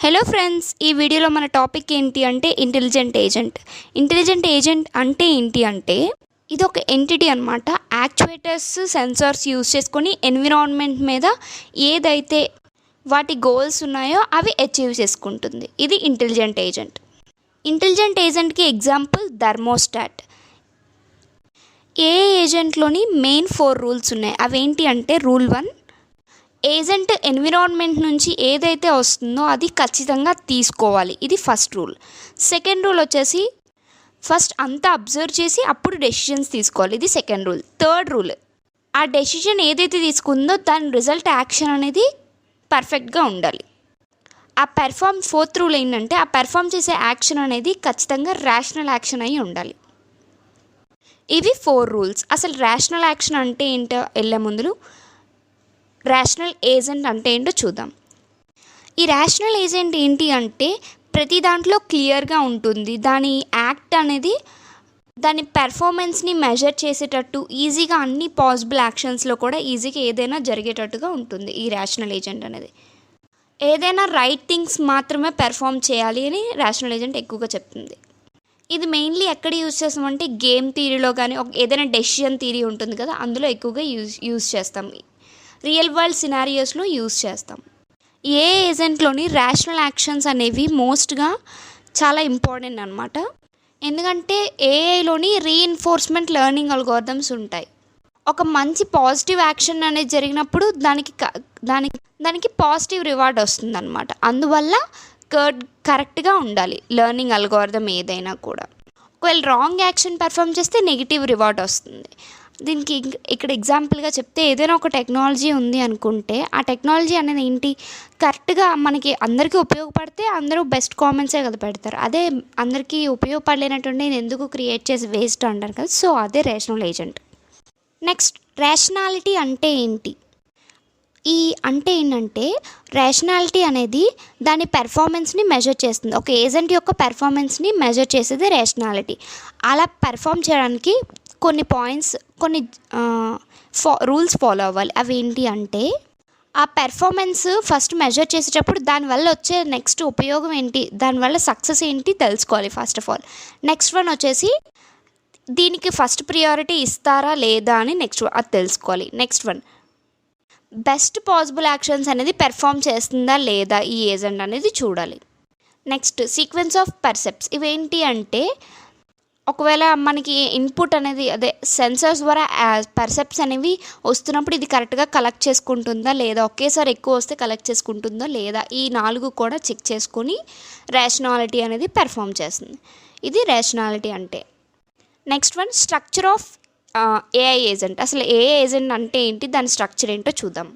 Hello friends, ఈ వీడియోలో మన టాపిక్ ఏంటి అంటే ఇంటెలిజెంట్ ఏజెంట్. ఇంటెలిజెంట్ ఏజెంట్ అంటే ఏంటి అంటే ఇది ఒక ఎంటిటీ అనమాట. యాక్చువేటర్స్, సెన్సార్స్ యూజ్ చేసుకొని ఎన్విరాన్మెంట్ మీద ఏదైతే వాటి గోల్స్ ఉన్నాయో అవి అచీవ్ చేసుకుంటుంది. ఇది ఇంటెలిజెంట్ ఏజెంట్. ఇంటెలిజెంట్ ఏజెంట్కి ఎగ్జాంపుల్ థర్మోస్టాట్. ఏ ఏజెంట్లోని మెయిన్ 4 రూల్స్ ఉన్నాయి. అవేంటి అంటే రూల్ 1, ఏజెంట్ ఎన్విరాన్మెంట్ నుంచి ఏదైతే వస్తుందో అది ఖచ్చితంగా తీసుకోవాలి. ఇది ఫస్ట్ రూల్. సెకండ్ రూల్ వచ్చేసి ఫస్ట్ అంతా అబ్జర్వ్ చేసి అప్పుడు డెసిషన్స్ తీసుకోవాలి. ఇది సెకండ్ రూల్. థర్డ్ రూల్, ఆ డెసిషన్ ఏదైతే తీసుకుందో దాని రిజల్ట్ యాక్షన్ అనేది పర్ఫెక్ట్గా ఉండాలి. ఫోర్త్ రూల్ ఏంటంటే ఆ పెర్ఫామ్ చేసే యాక్షన్ అనేది ఖచ్చితంగా రేషనల్ యాక్షన్ అయి ఉండాలి. ఇవి 4 రూల్స్. అసలు రేషనల్ యాక్షన్ అంటే ఏంటో వెళ్ళే ముందు రేషనల్ ఏజెంట్ అంటే ఏంటో చూద్దాం. ఈ రేషనల్ ఏజెంట్ ఏంటి అంటే ప్రతి దాంట్లో క్లియర్గా ఉంటుంది. దాని యాక్ట్ అనేది దాని పెర్ఫార్మెన్స్ని మెజర్ చేసేటట్టు ఈజీగా అన్ని పాసిబుల్ యాక్షన్స్లో కూడా ఈజీగా ఏదైనా జరిగేటట్టుగా ఉంటుంది. ఈ రేషనల్ ఏజెంట్ అనేది ఏదైనా రైట్ థింగ్స్ మాత్రమే పెర్ఫామ్ చేయాలి అని రేషనల్ ఏజెంట్ ఎక్కువగా చెప్తుంది. ఇది మెయిన్లీ ఎక్కడ యూజ్ చేస్తామంటే గేమ్ థియరీలో కానీ ఏదైనా డెసిషన్ థియరీ ఉంటుంది కదా, అందులో ఎక్కువగా యూజ్ చేస్తాం. రియల్ వరల్డ్ సినారియోస్లో యూజ్ చేస్తాం. ఏ ఏజెంట్లోని రేషనల్ యాక్షన్స్ అనేవి మోస్ట్గా చాలా ఇంపార్టెంట్ అనమాట. ఎందుకంటే ఏఐలోని రీఎన్ఫోర్స్మెంట్ లెర్నింగ్ అల్గోరిథమ్స్ ఉంటాయి. ఒక మంచి పాజిటివ్ యాక్షన్ అనేది జరిగినప్పుడు దానికి పాజిటివ్ రివార్డ్ వస్తుంది అనమాట. అందువల్ల కరెక్ట్గా ఉండాలి లెర్నింగ్ అల్గోరిథం ఏదైనా కూడా. ఒకవేళ రాంగ్ యాక్షన్ పెర్ఫామ్ చేస్తే నెగిటివ్ రివార్డ్ వస్తుంది. దీనికి ఇక్కడ ఎగ్జాంపుల్గా చెప్తే ఏదైనా ఒక టెక్నాలజీ ఉంది అనుకుంటే ఆ టెక్నాలజీ అనేది ఏంటి, కరెక్ట్గా మనకి అందరికీ ఉపయోగపడితే అందరూ బెస్ట్ కామెంట్సే కదా పెడతారు. అదే అందరికీ ఉపయోగపడలేనటువంటి నేను ఎందుకు క్రియేట్ చేసి వేస్ట్ అంటారు కదా. సో అదే రేషనల్ ఏజెంట్. నెక్స్ట్, రేషనాలిటీ అంటే ఏంటి? ఏంటంటే రేషనాలిటీ అనేది దాని పెర్ఫార్మెన్స్ని మెజర్ చేస్తుంది. ఒక ఏజెంట్ యొక్క పెర్ఫార్మెన్స్ని మెజర్ చేసేది రేషనాలిటీ. అలా పెర్ఫామ్ చేయడానికి కొన్ని పాయింట్స్, కొన్ని రూల్స్ ఫాలో అవ్వాలి. అవి ఏంటి అంటే ఆ పెర్ఫార్మెన్స్ ఫస్ట్ మెజర్ చేసేటప్పుడు దానివల్ల వచ్చే నెక్స్ట్ ఉపయోగం ఏంటి, దానివల్ల సక్సెస్ ఏంటి తెలుసుకోవాలి first of all. Next one వచ్చేసి దీనికి ఫస్ట్ ప్రియారిటీ ఇస్తారా లేదా అని అది తెలుసుకోవాలి. Next one, best possible actions అనేది పెర్ఫామ్ చేస్తుందా లేదా ఈ ఏజెంట్ అనేది చూడాలి. Next, sequence of percepts. ఇవేంటి అంటే ఒకవేళ మనకి ఇన్పుట్ అనేది అదే సెన్సర్స్ ద్వారా పర్సెప్ట్స్ అనేవి వస్తున్నప్పుడు ఇది కరెక్ట్గా కలెక్ట్ చేసుకుంటుందా లేదా, ఒకేసారి ఎక్కువ వస్తే కలెక్ట్ చేసుకుంటుందా లేదా, ఈ 4 కూడా చెక్ చేసుకొని రేషనాలిటీ అనేది పెర్ఫామ్ చేస్తుంది. ఇది రేషనాలిటీ అంటే. Next one, structure of AI agent. అసలు ఏఐ ఏజెంట్ అంటే ఏంటి, దాని స్ట్రక్చర్ ఏంటో చూద్దాం.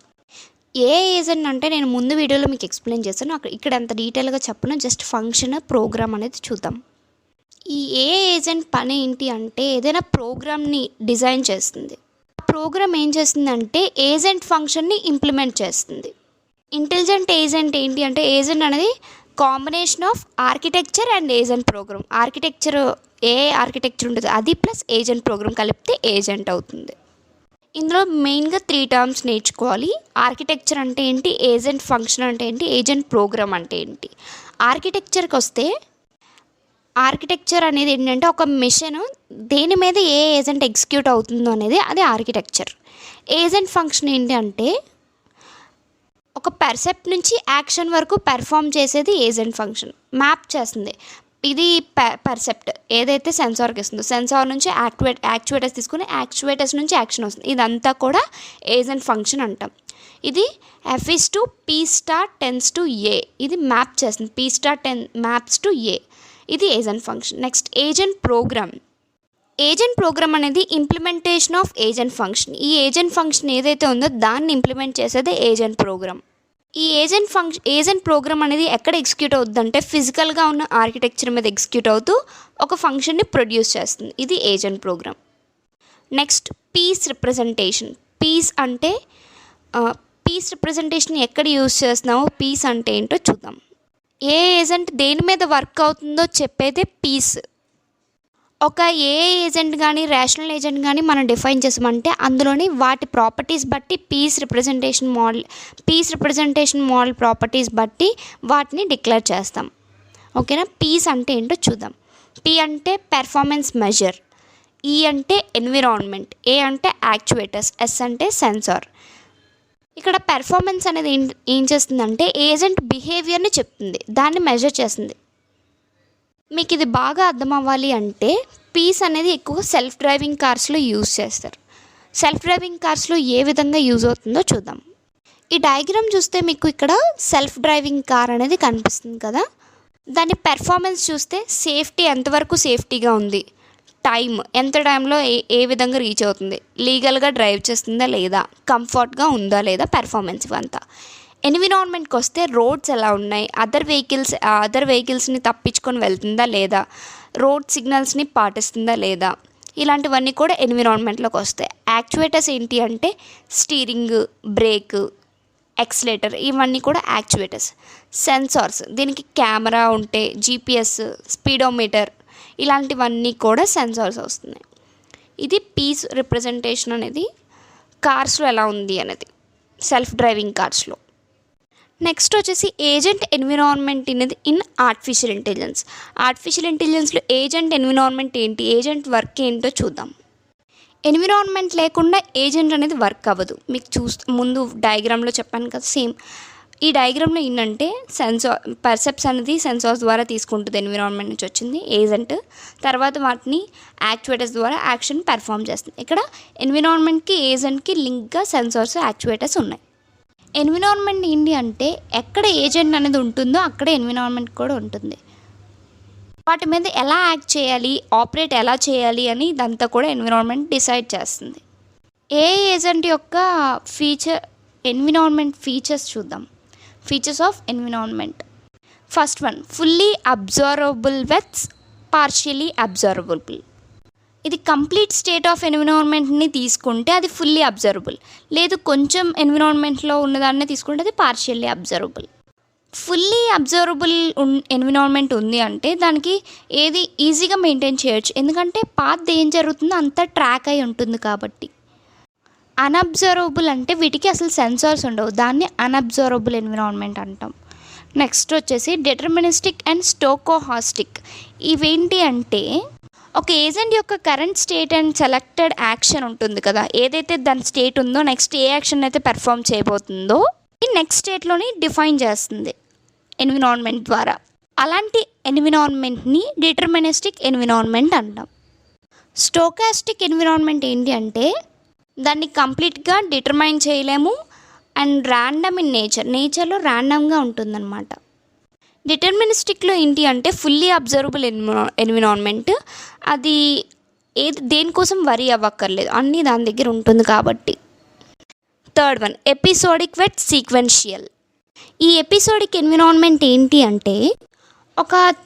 ఏఐ ఏజెంట్ అంటే నేను ముందు వీడియోలో మీకు ఎక్స్ప్లెయిన్ చేస్తాను, ఇక్కడ అంత డీటెయిల్గా చెప్పను. జస్ట్ ఫంక్షన్, ప్రోగ్రామ్ అనేది చూద్దాం. ఈ ఏఐ ఏజెంట్ పని ఏంటి అంటే ఏదైనా ప్రోగ్రామ్ని డిజైన్ చేస్తుంది. ఆ ప్రోగ్రామ్ ఏం చేస్తుందంటే ఏజెంట్ ఫంక్షన్ని ఇంప్లిమెంట్ చేస్తుంది. ఇంటెలిజెంట్ ఏజెంట్ ఏంటి అంటే ఏజెంట్ అనేది combination of architecture and agent program. AI architecture ఉంటుంది, అది ప్లస్ ఏజెంట్ ప్రోగ్రామ్ కలిపితే ఏజెంట్ అవుతుంది. ఇందులో మెయిన్గా 3 టర్మ్స్ నేర్చుకోవాలి. ఆర్కిటెక్చర్ అంటే ఏంటి, ఏజెంట్ ఫంక్షన్ అంటే ఏంటి, ఏజెంట్ ప్రోగ్రామ్ అంటే ఏంటి. ఆర్కిటెక్చర్కి వస్తే ఆర్కిటెక్చర్ అనేది ఏంటంటే ఒక మిషన్ దేని మీద ఏ ఏజెంట్ ఎగ్జిక్యూట్ అవుతుందో అనేది అది ఆర్కిటెక్చర్. ఏజెంట్ ఫంక్షన్ ఏంటి అంటే ఒక పర్సెప్ట్ నుంచి యాక్షన్ వరకు పెర్ఫామ్ చేసేది ఏజెంట్ ఫంక్షన్. మ్యాప్ చేస్తుంది. ఇది పర్సెప్ట్ ఏదైతే సెన్సార్కి ఇస్తుందో, సెన్సార్ నుంచి యాక్చువేటర్స్ తీసుకుని యాక్చువేటర్స్ నుంచి యాక్షన్ వస్తుంది. ఇదంతా కూడా ఏజెంట్ ఫంక్షన్ అంటాం. ఇది F=P*10:A. ఇది మ్యాప్ చేస్తుంది. P*10 maps to A. ఇది agent function. Next, agent program. Agent program అనేది ఇంప్లిమెంటేషన్ ఆఫ్ ఏజెంట్ ఫంక్షన్. ఈ ఏజెంట్ ఫంక్షన్ ఏదైతే ఉందో దాన్ని ఇంప్లిమెంట్ చేసేది ఏజెంట్ ప్రోగ్రామ్. ఈ ఏజెంట్ ప్రోగ్రామ్ అనేది ఎక్కడ ఎగ్జిక్యూట్ అవుతుందంటే ఫిజికల్గా ఉన్న ఆర్కిటెక్చర్ మీద ఎగ్జిక్యూట్ అవుతూ ఒక ఫంక్షన్ని ప్రొడ్యూస్ చేస్తుంది. ఇది agent program. Next, PEAS representation. PEAS representation ఎక్కడ యూజ్ చేస్తున్నామో, పీస్ అంటే ఏంటో చూద్దాం. ఏ ఏజెంట్ దేని మీద వర్క్ అవుతుందో చెప్పేదే పీస్. ఒక ఏజెంట్ కానీ రేషనల్ ఏజెంట్ కానీ మనం డిఫైన్ చేసామంటే అందులోని వాటి ప్రాపర్టీస్ బట్టి పీస్ రిప్రజెంటేషన్ మోడల్ ప్రాపర్టీస్ బట్టి వాటిని డిక్లేర్ చేస్తాం. ఓకేనా. పీస్ అంటే ఏంటో చూద్దాం. పి అంటే పెర్ఫార్మెన్స్ మెజర్, ఈ అంటే ఎన్విరాన్మెంట్, ఏ అంటే యాక్చువేటర్స్, ఎస్ అంటే సెన్సార్. ఇక్కడ పెర్ఫార్మెన్స్ అనేది ఏం చేస్తుందంటే ఏజెంట్ బిహేవియర్ని చెప్తుంది, దాన్ని మెజర్ చేస్తుంది. మీకు ఇది బాగా అర్థం అవ్వాలి అంటే పీస్ అనేది ఎక్కువ సెల్ఫ్ డ్రైవింగ్ కార్స్లో యూజ్ చేస్తారు. సెల్ఫ్ డ్రైవింగ్ కార్స్లో ఏ విధంగా యూజ్ అవుతుందో చూద్దాం. ఈ డయాగ్రామ్ చూస్తే మీకు ఇక్కడ సెల్ఫ్ డ్రైవింగ్ కార్ అనేది కనిపిస్తుంది కదా. దాని పెర్ఫార్మెన్స్ చూస్తే సేఫ్టీ ఎంతవరకు సేఫ్టీగా ఉంది, ఎంత టైంలో ఏ విధంగా రీచ్ అవుతుంది, లీగల్గా డ్రైవ్ చేస్తుందా లేదా, కంఫర్ట్గా ఉందా లేదా, పెర్ఫార్మెన్స్ ఇవంతా. ఎన్విరాన్మెంట్కి వస్తే రోడ్స్ ఎలా ఉన్నాయి, అదర్ వెహికల్స్ని తప్పించుకొని వెళ్తుందా లేదా, రోడ్ సిగ్నల్స్ని పాటిస్తుందా లేదా, ఇలాంటివన్నీ కూడా ఎన్విరాన్మెంట్లోకి వస్తాయి. యాక్చువేటర్స్ ఏంటి అంటే స్టీరింగ్, బ్రేక్, ఎక్సలేటర్, ఇవన్నీ కూడా యాక్చువేటర్స్. సెన్సార్స్, దీనికి కెమెరా ఉంటే జీపీఎస్, స్పీడోమీటర్, ఇలాంటివన్నీ కూడా సెన్సార్స్ వస్తున్నాయి. ఇది పీస్ రిప్రజెంటేషన్ అనేది కార్స్లో ఎలా ఉంది అనేది సెల్ఫ్ డ్రైవింగ్ కార్స్లో. నెక్స్ట్ వచ్చేసి ఏజెంట్ ఎన్విరాన్మెంట్ అనేది ఇన్ ఆర్టిఫిషియల్ ఇంటెలిజెన్స్లో ఏజెంట్ ఎన్విరాన్మెంట్ ఏంటి, ఏజెంట్ వర్క్ ఏంటో చూద్దాం. ఎన్విరాన్మెంట్ లేకుండా ఏజెంట్ అనేది వర్క్ అవ్వదు. మీకు ముందు డయాగ్రామ్లో చెప్పాను కదా, సేమ్ ఈ డయాగ్రామ్లో ఏంటంటే పర్సెప్స్ అనేది సెన్సార్స్ ద్వారా తీసుకుంటుంది, ఎన్విరాన్మెంట్ నుంచి వచ్చింది ఏజెంట్. తర్వాత వాటిని యాక్చువేటర్స్ ద్వారా యాక్షన్ పెర్ఫామ్ చేస్తుంది. ఇక్కడ ఎన్విరాన్మెంట్కి ఏజెంట్కి లింక్గా సెన్సార్స్, యాక్చువేటర్స్ ఉన్నాయి. ఎన్విరాన్మెంట్ ఏంటి అంటే ఎక్కడ ఏజెంట్ అనేది ఉంటుందో అక్కడే ఎన్విరాన్మెంట్ కూడా ఉంటుంది. వాటి మీద ఎలా యాక్ట్ చేయాలి, ఆపరేట్ ఎలా చేయాలి అని ఇదంతా కూడా ఎన్విరాన్మెంట్ డిసైడ్ చేస్తుంది. ఏ ఏజెంట్ యొక్క ఎన్విరాన్మెంట్ ఫీచర్స్ చూద్దాం. Features of environment. First one, fully observable with partially observable. ఇది కంప్లీట్ స్టేట్ ఆఫ్ ఎన్విరాన్మెంట్ని తీసుకుంటే అది ఫుల్లీ అబ్జర్వబుల్, లేదు కొంచెం ఎన్విరాన్మెంట్లో ఉన్నదాన్నే తీసుకుంటే అది partially observable. Fully observable environment ఉంది అంటే దానికి ఏది ఈజీగా మెయింటైన్ చేయొచ్చు, ఎందుకంటే పాత్ ఏం జరుగుతుందో అంతా ట్రాక్ అయి ఉంటుంది కాబట్టి. అన్అబ్జర్వబుల్ అంటే వీటికి అసలు సెన్సార్స్ ఉండవు, దాన్ని అన్అబ్జర్వబుల్ ఎన్విరాన్మెంట్ అంటాం. నెక్స్ట్ వచ్చేసి డిటర్మినిస్టిక్ అండ్ స్టోకోహాస్టిక్. ఇవేంటి అంటే ఒక ఏజెంట్ యొక్క current state and selected action ఉంటుంది కదా, ఏదైతే దాని స్టేట్ ఉందో నెక్స్ట్ ఏ యాక్షన్ అయితే పెర్ఫామ్ చేయబోతుందో ఈ నెక్స్ట్ స్టేట్లోని డిఫైన్ చేస్తుంది ఎన్విరాన్మెంట్ ద్వారా. అలాంటి ఎన్విరాన్మెంట్ని డిటర్మినిస్టిక్ ఎన్విరాన్మెంట్ అంటాం. స్టోకాస్టిక్ ఎన్విరాన్మెంట్ ఏంటి అంటే దాన్ని కంప్లీట్గా డిటర్మైన్ చేయలేము అండ్ ర్యాండమ్ ఇన్ నేచర్లో ర్యాండమ్గా ఉంటుందన్నమాట. డిటర్మినిస్టిక్లో ఏంటి అంటే ఫుల్లీ అబ్జర్వబుల్ ఎన్విరాన్మెంట్, అది దేనికోసం వరీ అవ్వక్కర్లేదు, అన్నీ దాని దగ్గర ఉంటుంది కాబట్టి. Third one, episodic with sequential. ఈ ఎపిసోడిక్ ఎన్విరాన్మెంట్ ఏంటి అంటే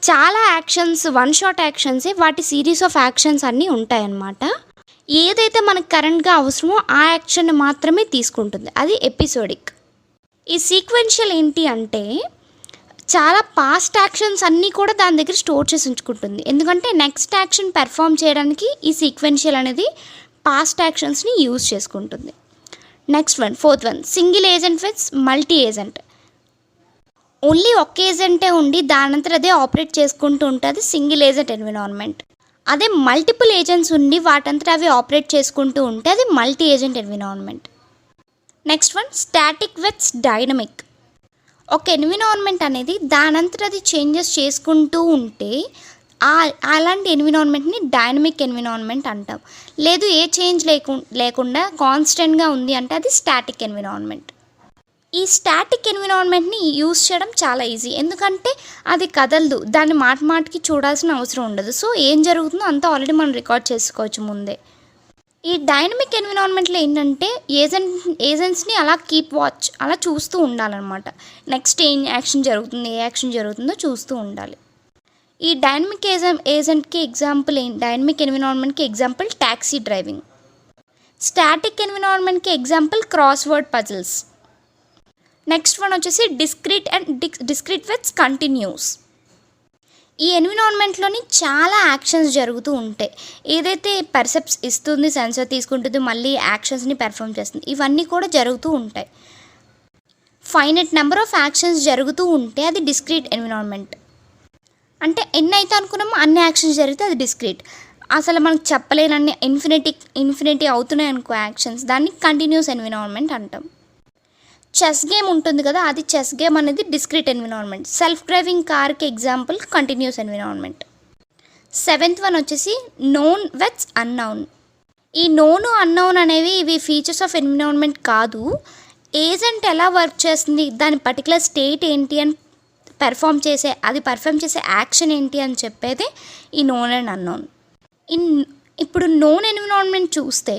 చాలా యాక్షన్స్, వన్ షాట్ యాక్షన్సే వాటి సిరీస్ ఆఫ్ యాక్షన్స్ అన్నీ ఉంటాయన్నమాట. ఏదైతే మనకు కరెంట్గా అవసరమో ఆ యాక్షన్ మాత్రమే తీసుకుంటుంది, అది ఎపిసోడిక్. ఈ సీక్వెన్షియల్ ఏంటి అంటే చాలా పాస్ట్ యాక్షన్స్ అన్నీ కూడా దాని దగ్గర స్టోర్ చేసి ఉంచుకుంటుంది, ఎందుకంటే నెక్స్ట్ యాక్షన్ పెర్ఫామ్ చేయడానికి ఈ సీక్వెన్షియల్ అనేది పాస్ట్ యాక్షన్స్ని యూజ్ చేసుకుంటుంది. Next one, fourth one, single agent with multi agent. Only ఒక్క ఏజెంటే ఉండి దానంతా అదే ఆపరేట్ చేసుకుంటూ ఉంటుంది సింగిల్ ఏజెంట్ ఎన్విరాన్మెంట్. అదే మల్టిపుల్ ఏజెంట్స్ ఉండి వాటంతా అవి ఆపరేట్ చేసుకుంటూ ఉంటే అది multi agent environment. Next one, static with dynamic. ఒక ఎన్విరాన్మెంట్ అనేది దానంతా అది చేంజెస్ చేసుకుంటూ ఉంటే అలాంటి ఎన్విరాన్మెంట్ని డైనమిక్ ఎన్విరాన్మెంట్ అంటాం. లేదు ఏ చేంజ్ లేకుండా కాన్స్టెంట్గా ఉంది అంటే అది స్టాటిక్ ఎన్విరాన్మెంట్. ఈ స్టాటిక్ ఎన్విరాన్మెంట్ని యూజ్ చేయడం చాలా ఈజీ, ఎందుకంటే అది కదలదు, దాన్ని మాటికి చూడాల్సిన అవసరం ఉండదు. సో ఏం జరుగుతుందో అంతా ఆల్రెడీ మనం రికార్డ్ చేసుకోవచ్చు ముందే. ఈ డైనమిక్ ఎన్విరాన్మెంట్లో ఏంటంటే ఏజెంట్స్ని అలా కీప్ వాచ్, అలా చూస్తూ ఉండాలన్నమాట. నెక్స్ట్ ఏ యాక్షన్ జరుగుతుందో చూస్తూ ఉండాలి. ఈ డైనమిక్ ఏజెంట్కి ఎగ్జాంపుల్ డైనమిక్ ఎన్విరాన్మెంట్కి ఎగ్జాంపుల్ ట్యాక్సీ డ్రైవింగ్. స్టాటిక్ ఎన్విరాన్మెంట్కి example crossword puzzles. Next one వచ్చేసి డిస్క్రీట్ విత్ కంటిన్యూస్. ఈ ఎన్విరాన్మెంట్లోని చాలా యాక్షన్స్ జరుగుతూ ఉంటాయి. ఏదైతే పర్సెప్ట్స్ ఇస్తుంది, సెన్సర్ తీసుకుంటుంది, మళ్ళీ యాక్షన్స్ని పెర్ఫామ్ చేస్తుంది, ఇవన్నీ కూడా జరుగుతూ ఉంటాయి. ఫైనైట్ నెంబర్ ఆఫ్ యాక్షన్స్ జరుగుతూ ఉంటే అది డిస్క్రీట్ ఎన్విరాన్మెంట్. అంటే ఎన్ని అయితే అనుకున్నామో అన్ని యాక్షన్స్ జరిగితే అది డిస్క్రీట్. అసలు మనకు చెప్పలేనన్ని ఇన్ఫినిటీ అవుతున్నాయి అనుకో యాక్షన్స్, దాన్ని కంటిన్యూస్ ఎన్విరాన్మెంట్ అంటాం. చెస్ గేమ్ ఉంటుంది కదా, అది చెస్ గేమ్ అనేది డిస్క్రీట్ ఎన్విరాన్మెంట్. సెల్ఫ్ డ్రైవింగ్ కార్కి example continuous environment. 7th one వచ్చేసి నోన్ వెట్స్ అన్నౌన్. ఈ నోన్ అన్నౌన్ అనేవి ఇవి ఫీచర్స్ ఆఫ్ ఎన్విరాన్మెంట్ కాదు. ఏజెంట్ ఎలా వర్క్ చేస్తుంది, దాని పర్టికులర్ స్టేట్ ఏంటి అని పర్ఫామ్ చేసే యాక్షన్ ఏంటి అని చెప్పేదే ఈ నోన్ అండ్ అన్నౌన్. ఇప్పుడు నోన్ ఎన్విరాన్మెంట్ చూస్తే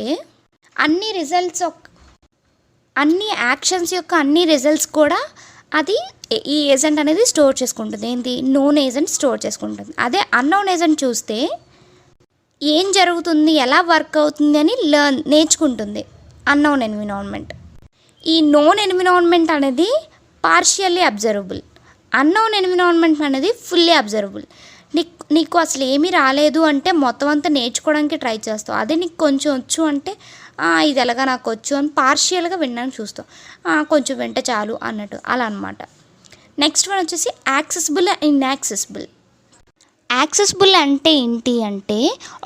అన్ని యాక్షన్స్ యొక్క అన్ని రిజల్ట్స్ కూడా అది ఈ ఏజెంట్ అనేది స్టోర్ చేసుకుంటుంది. ఏంటి, నోన్ ఏజెంట్ స్టోర్ చేసుకుంటుంది. అదే అన్నోన్ ఏజెంట్ చూస్తే ఏం జరుగుతుంది, ఎలా వర్క్ అవుతుంది అని నేర్చుకుంటుంది అన్నోన్ ఎన్విరాన్మెంట్. ఈ నోన్ ఎన్విరాన్మెంట్ అనేది పార్షియల్లీ అబ్జర్వబుల్, అన్నోన్ ఎన్విరాన్మెంట్ అనేది ఫుల్లీ అబ్జర్వబుల్. నీకు అసలు ఏమీ రాలేదు అంటే మొత్తం అంతా నేర్చుకోవడానికి ట్రై చేస్తావు. అదే నీకు కొంచెం వచ్చు అంటే ఇది ఎలాగా నాకు వచ్చు అని పార్షియల్గా వినడానికి చూస్తావు. కొంచెం వింటే చాలు అన్నట్టు అలా అనమాట. నెక్స్ట్ వన్ వచ్చేసి యాక్సెసిబుల్ అండ్ ఇన్యాక్సెసిబుల్. యాక్సెసిబుల్ అంటే ఏంటి అంటే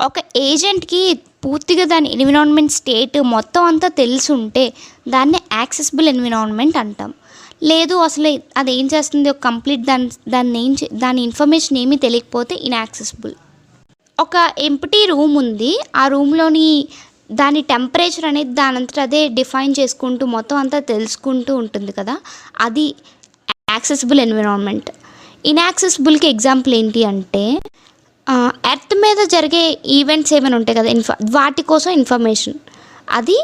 ఒక ఏజెంట్కి పూర్తిగా దాని ఎన్విరాన్మెంట్ స్టేట్ మొత్తం అంతా తెలుసుంటే దాన్ని యాక్సెసిబుల్ ఎన్విరాన్మెంట్ అంటాం. లేదు అసలు అది ఏం చేస్తుంది ఒక కంప్లీట్ దాని ఇన్ఫర్మేషన్ ఏమీ తెలియకపోతే ఇన్యాక్సెసిబుల్. ఒక ఎంప్టీ రూమ్ ఉంది, ఆ రూమ్లోని దాని టెంపరేచర్ అనేది దానంతట అదే డిఫైన్ చేసుకుంటూ మొత్తం అంతా తెలుసుకుంటూ ఉంటుంది కదా, అది యాక్సెసిబుల్ ఎన్విరాన్మెంట్. ఇన్యాక్సెసిబుల్కి ఎగ్జాంపుల్ ఏంటి అంటే ఎర్త్ మీద జరిగే ఈవెంట్స్ ఏమైనా ఉంటాయి కదా, వాటి కోసం ఇన్ఫర్మేషన్, అది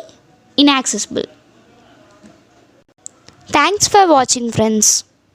inaccessible. Thanks for watching friends.